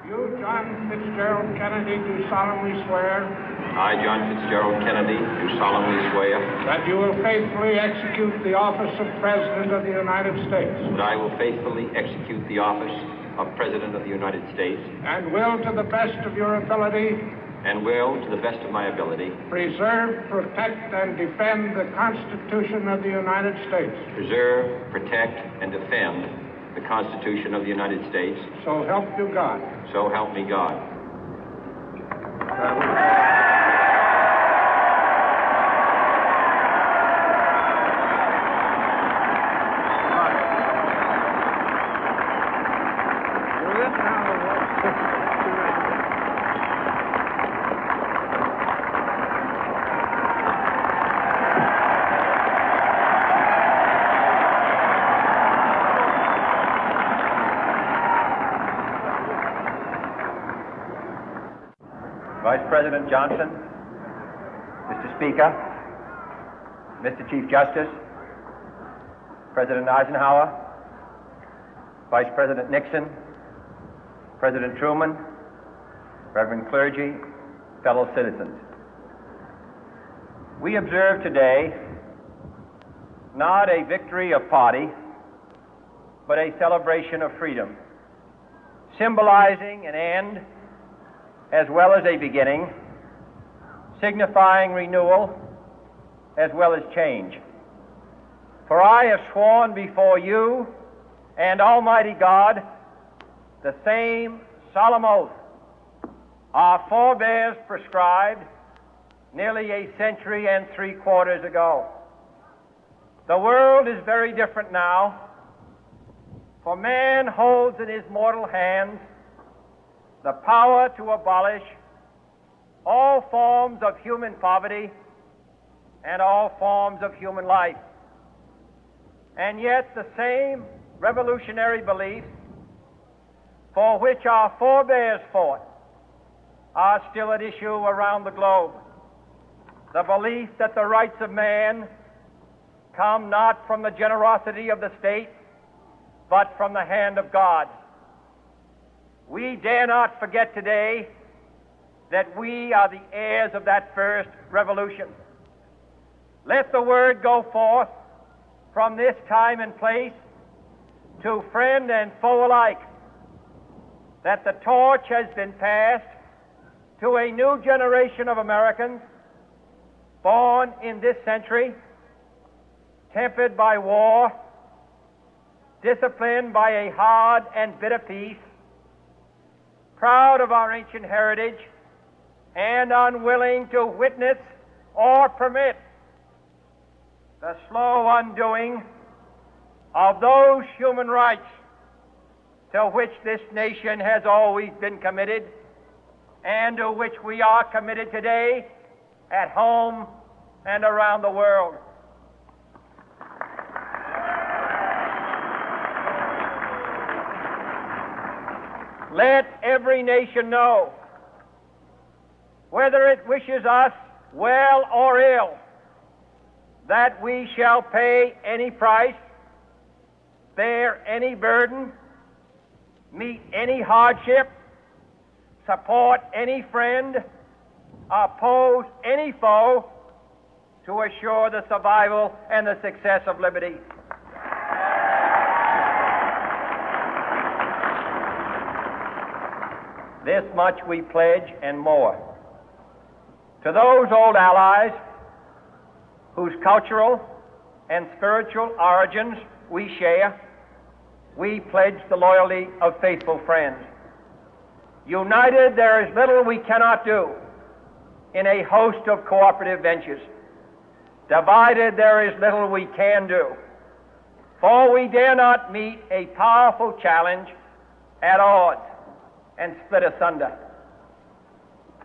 You, John Fitzgerald Kennedy, do solemnly swear. I, John Fitzgerald Kennedy, do solemnly swear. That you will faithfully execute the office of President of the United States. That I will faithfully execute the office of President of the United States. And will, to the best of your ability. And will, to the best of my ability. Preserve, protect, and defend the Constitution of the United States. Preserve, protect, and defend the Constitution of the United States. So help you God. So help me God. Vice President Johnson, Mr. Speaker, Mr. Chief Justice, President Eisenhower, Vice President Nixon, President Truman, Reverend clergy, fellow citizens. We observe today not a victory of party, but a celebration of freedom, symbolizing an end as well as a beginning, signifying renewal as well as change. For I have sworn before you and Almighty God the same solemn oath our forebears prescribed nearly a century and 3/4 ago. The world is very different now, for man holds in his mortal hands the power to abolish all forms of human poverty and all forms of human life. And yet the same revolutionary beliefs for which our forebears fought are still at issue around the globe. The belief that the rights of man come not from the generosity of the state, but from the hand of God. We dare not forget today that we are the heirs of that first revolution. Let the word go forth from this time and place to friend and foe alike that the torch has been passed to a new generation of Americans born in this century, tempered by war, disciplined by a hard and bitter peace, proud of our ancient heritage, and unwilling to witness or permit the slow undoing of those human rights to which this nation has always been committed and to which we are committed today at home and around the world. Let every nation know, whether it wishes us well or ill, that we shall pay any price, bear any burden, meet any hardship, support any friend, oppose any foe to assure the survival and the success of liberty. This much we pledge and more. To those old allies whose cultural and spiritual origins we share, we pledge the loyalty of faithful friends. United, there is little we cannot do in a host of cooperative ventures. Divided, there is little we can do, for we dare not meet a powerful challenge at odds and split asunder.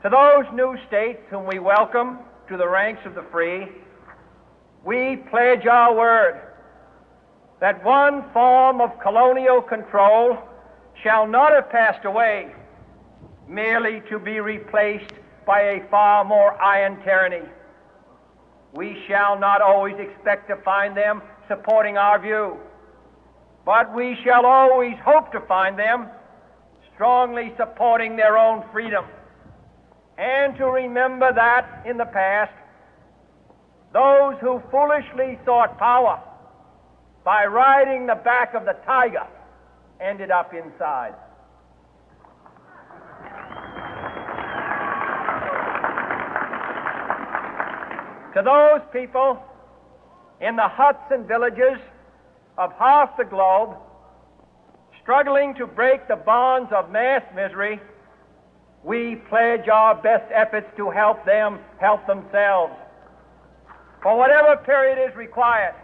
To those new states whom we welcome to the ranks of the free, we pledge our word that one form of colonial control shall not have passed away, merely to be replaced by a far more iron tyranny. We shall not always expect to find them supporting our view, but we shall always hope to find them strongly supporting their own freedom, and to remember that in the past, those who foolishly sought power by riding the back of the tiger ended up inside. To those people in the huts and villages of half the globe struggling to break the bonds of mass misery, we pledge our best efforts to help them help themselves for whatever period is required,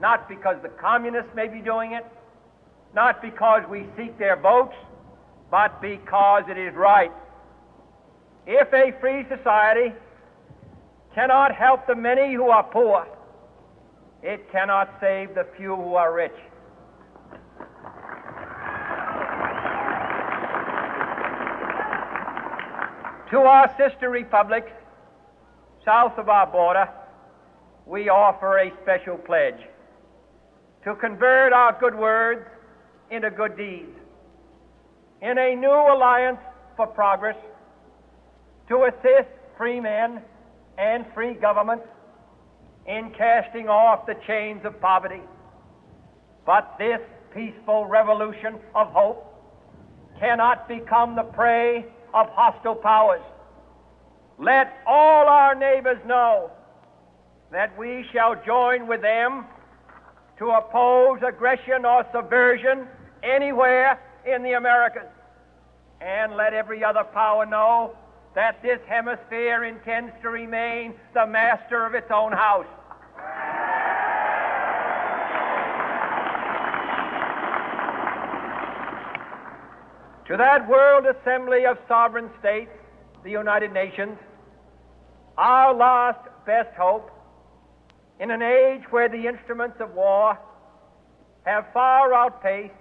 not because the communists may be doing it, not because we seek their votes, but because it is right. If a free society cannot help the many who are poor, it cannot save the few who are rich. To our sister republics south of our border, we offer a special pledge to convert our good words into good deeds, in a new alliance for progress, to assist free men and free governments in casting off the chains of poverty. But this peaceful revolution of hope cannot become the prey of hostile powers. Let all our neighbors know that we shall join with them to oppose aggression or subversion anywhere in the Americas. And let every other power know that this hemisphere intends to remain the master of its own house. To that World Assembly of Sovereign States, the United Nations, our last best hope, in an age where the instruments of war have far outpaced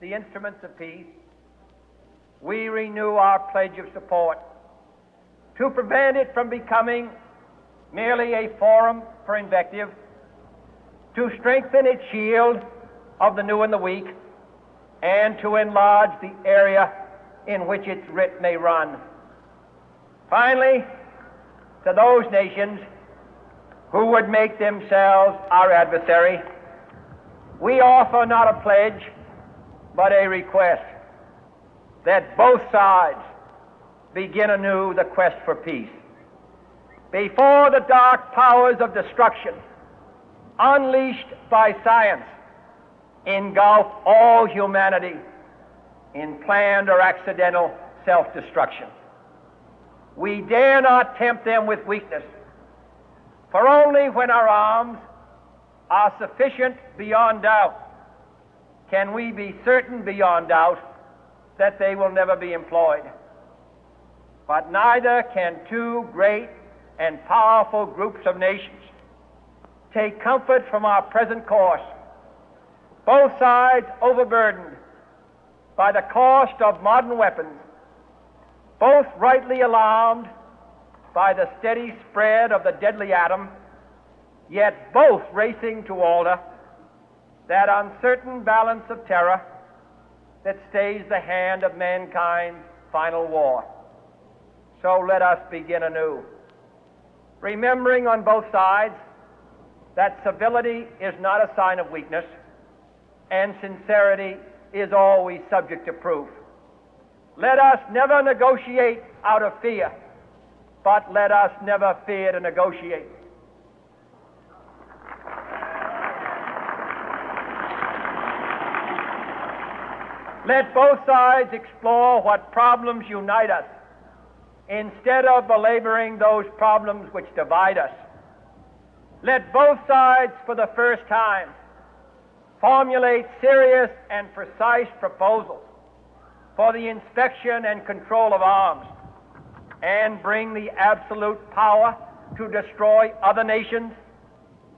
the instruments of peace, we renew our pledge of support to prevent it from becoming merely a forum for invective, to strengthen its shield of the new and the weak, and to enlarge the area in which its writ may run. Finally, to those nations who would make themselves our adversary, we offer not a pledge, but a request that both sides begin anew the quest for peace. Before the dark powers of destruction, unleashed by science, engulf all humanity in planned or accidental self-destruction, we dare not tempt them with weakness, for only when our arms are sufficient beyond doubt can we be certain beyond doubt that they will never be employed. But neither can two great and powerful groups of nations take comfort from our present course, both sides overburdened by the cost of modern weapons, both rightly alarmed by the steady spread of the deadly atom, yet both racing to alter that uncertain balance of terror that stays the hand of mankind's final war. So let us begin anew, remembering on both sides that civility is not a sign of weakness, and sincerity is always subject to proof. Let us never negotiate out of fear, but let us never fear to negotiate. Let both sides explore what problems unite us, instead of belaboring those problems which divide us. Let both sides, for the first time, formulate serious and precise proposals for the inspection and control of arms, and bring the absolute power to destroy other nations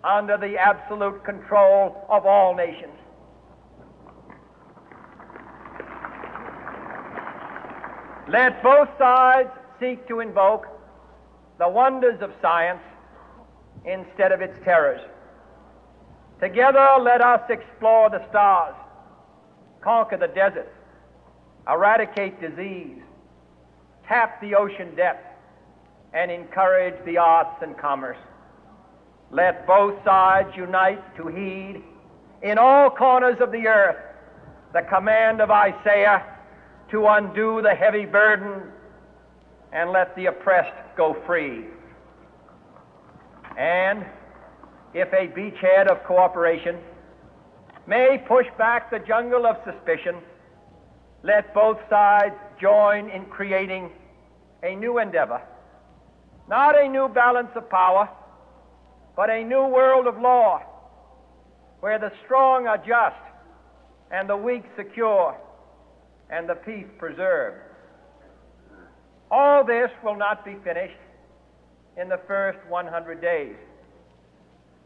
under the absolute control of all nations. Let both sides seek to invoke the wonders of science instead of its terrors. Together, let us explore the stars, conquer the deserts, eradicate disease, tap the ocean depth, and encourage the arts and commerce. Let both sides unite to heed in all corners of the earth the command of Isaiah to undo the heavy burden and let the oppressed go free. And if a beachhead of cooperation may push back the jungle of suspicion, let both sides join in creating a new endeavor, not a new balance of power, but a new world of law, where the strong are just and the weak secure and the peace preserved. All this will not be finished in the first 100 days,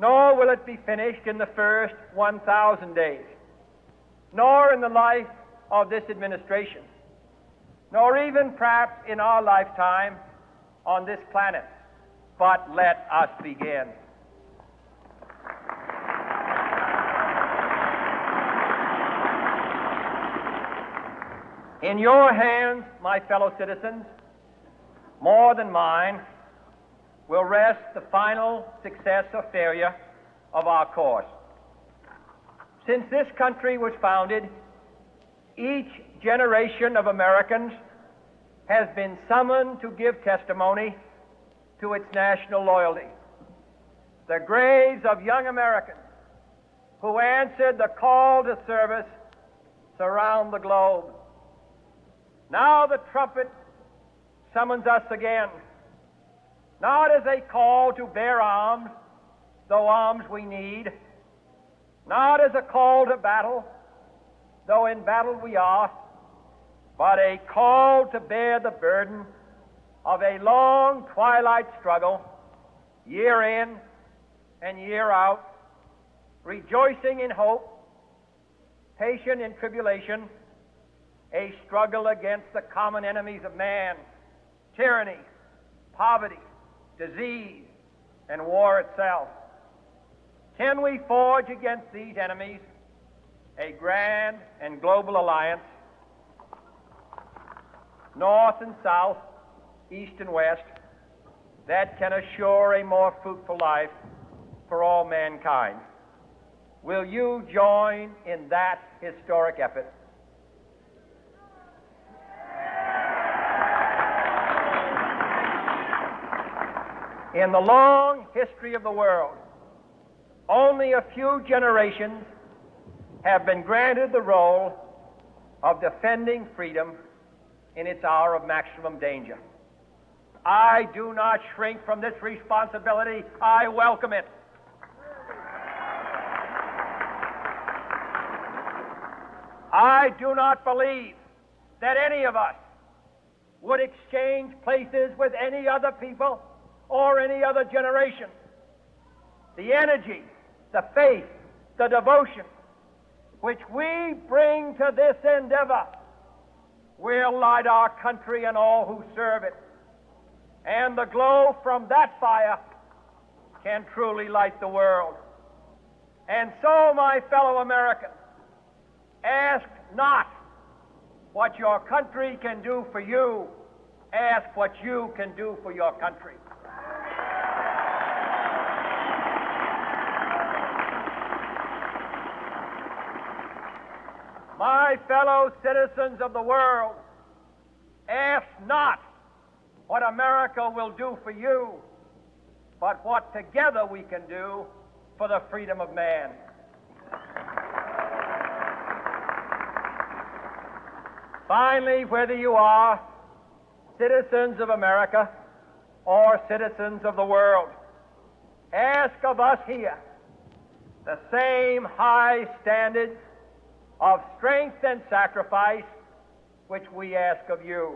nor will it be finished in the first 1,000 days, nor in the life of this administration, nor even perhaps in our lifetime on this planet. But let us begin. In your hands, my fellow citizens, more than mine, will rest the final success or failure of our course. Since this country was founded, each generation of Americans has been summoned to give testimony to its national loyalty. The graves of young Americans who answered the call to service surround the globe. Now the trumpet summons us again, not as a call to bear arms, though arms we need, not as a call to battle, though in battle we are, but a call to bear the burden of a long twilight struggle, year in and year out, rejoicing in hope, patient in tribulation, a struggle against the common enemies of man, tyranny, poverty, disease, and war itself. Can we forge against these enemies a grand and global alliance, north and south, east and west, that can assure a more fruitful life for all mankind? Will you join in that historic effort? In the long history of the world, only a few generations have been granted the role of defending freedom in its hour of maximum danger. I do not shrink from this responsibility. I welcome it. I do not believe that any of us would exchange places with any other people or any other generation. The energy, the faith, the devotion which we bring to this endeavor will light our country and all who serve it. And the glow from that fire can truly light the world. And so, my fellow Americans, ask not what your country can do for you. Ask what you can do for your country. My fellow citizens of the world, ask not what America will do for you, but what together we can do for the freedom of man. Finally, whether you are citizens of America or citizens of the world, ask of us here the same high standards of strength and sacrifice which we ask of you.